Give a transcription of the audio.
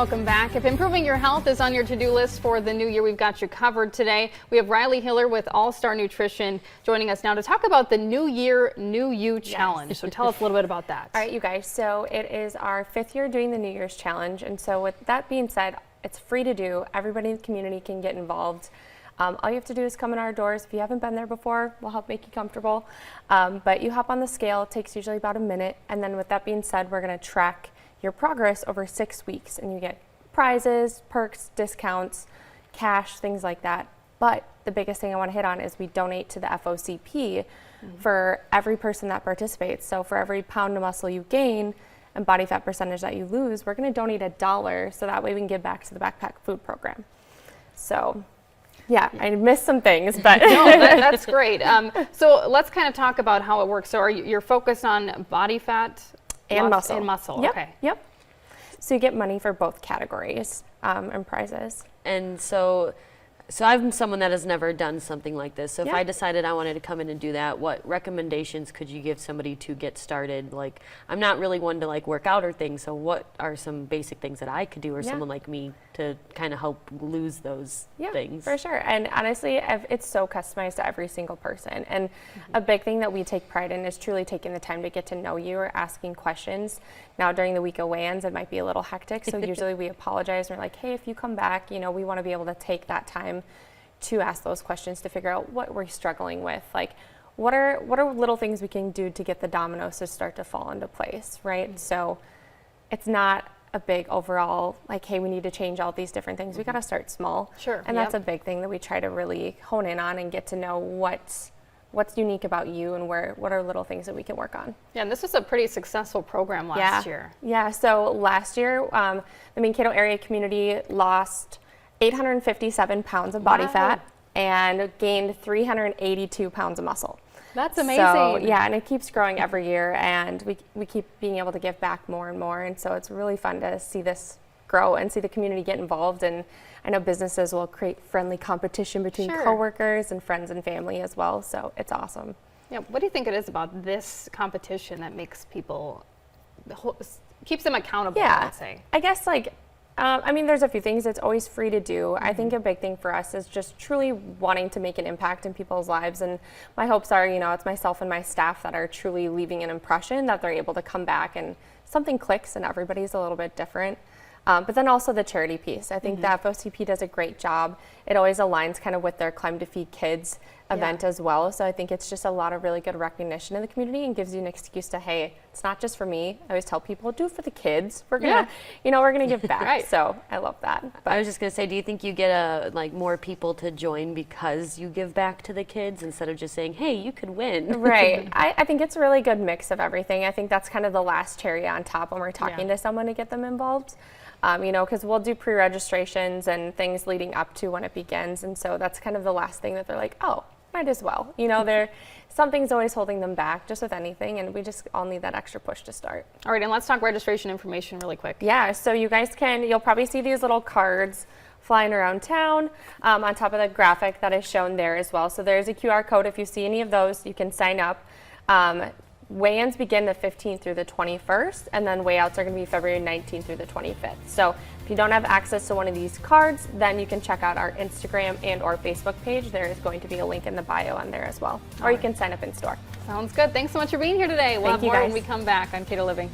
Welcome back. If improving your health is on your to-do list for the new year, we've got you covered today. We have Riley Hiller with All Star Nutrition joining us now to talk about the New Year, New You Challenge. So tell us a little bit about that. All right, you guys. So it is our 5th year doing the New Year's Challenge. And so with that being said, it's free to do. Everybody in the community can get involved. All you have to do is come in our doors. If you haven't been there before, we'll help make you comfortable. But you hop on the scale. It takes usually about a minute. And then with that being said, we're going to track your progress over 6 weeks, and you get prizes, perks, discounts, cash, things like that. But the biggest thing I want to hit on is we donate to the FOCP for every person that participates. So for every pound of muscle you gain and body fat percentage that you lose, we're going to donate $1, so that way we can give back to the Backpack Food Program. So yeah, I missed some things, but no, that's great. So let's kind of talk about how it works. So you're focused on body fat and muscle. And muscle. Yep. Okay. Yep. So you get money for both categories and prizes. And so I'm someone that has never done something like this. So if I decided I wanted to come in and do that, what recommendations could you give somebody to get started? Like, I'm not really one to like work out or things. So what are some basic things that I could do, or someone like me, to kind of help lose those things? For sure. And honestly, it's so customized to every single person. And a big thing that we take pride in is truly taking the time to get to know you or asking questions. Now, during the week of weigh-ins, it might be a little hectic. So usually we apologize. And we're like, hey, if you come back, we want to be able to take that time to ask those questions to figure out what we're struggling with. Like, what are little things we can do to get the dominoes to start to fall into place, right? So it's not a big overall, like, hey, we need to change all these different things. We got to start small. Sure. And that's a big thing that we try to really hone in on and get to know what's unique about you and what are little things that we can work on. Yeah, and this was a pretty successful program last year. Yeah, so last year, the Mankato area community lost 857 pounds of body fat and gained 382 pounds of muscle. That's amazing. So, yeah, and it keeps growing every year, and we keep being able to give back more and more, and so it's really fun to see this grow and see the community get involved. And I know businesses will create friendly competition between coworkers and friends and family as well, so it's awesome. Yeah, what do you think it is about this competition that makes people, keeps them accountable, I would say? I guess, like, I mean, there's a few things. It's always free to do. I think a big thing for us is just truly wanting to make an impact in people's lives. And my hopes are, it's myself and my staff that are truly leaving an impression, that they're able to come back and something clicks and everybody's a little bit different. But then also the charity piece. I think the FOCP does a great job. It always aligns kind of with their Climb to Feed Kids event as well. So I think it's just a lot of really good recognition in the community and gives you an excuse to, hey, it's not just for me. I always tell people, do it for the kids. We're gonna, we're gonna give back. So I love that. But I was just gonna say, do you think you get more people to join because you give back to the kids instead of just saying, hey, you could win? Right. I think it's a really good mix of everything. I think that's kind of the last cherry on top when we're talking to someone to get them involved. Because we'll do pre-registrations and things leading up to when it begins. And so that's kind of the last thing that they're like, oh, might as well. Something's always holding them back, just with anything, and we just all need that extra push to start. All right, and let's talk registration information really quick. Yeah, so you guys you'll probably see these little cards flying around town on top of the graphic that is shown there as well. So there's a QR code. If you see any of those, you can sign up. Weigh-ins begin the 15th through the 21st, and then weigh-outs are going to be February 19th through the 25th. So if you don't have access to one of these cards, then you can check out our Instagram and or Facebook page. There is going to be a link in the bio on there as well. Or you can sign up in store. Sounds good. Thanks so much for being here today. We'll have more when we come back on Keto Living.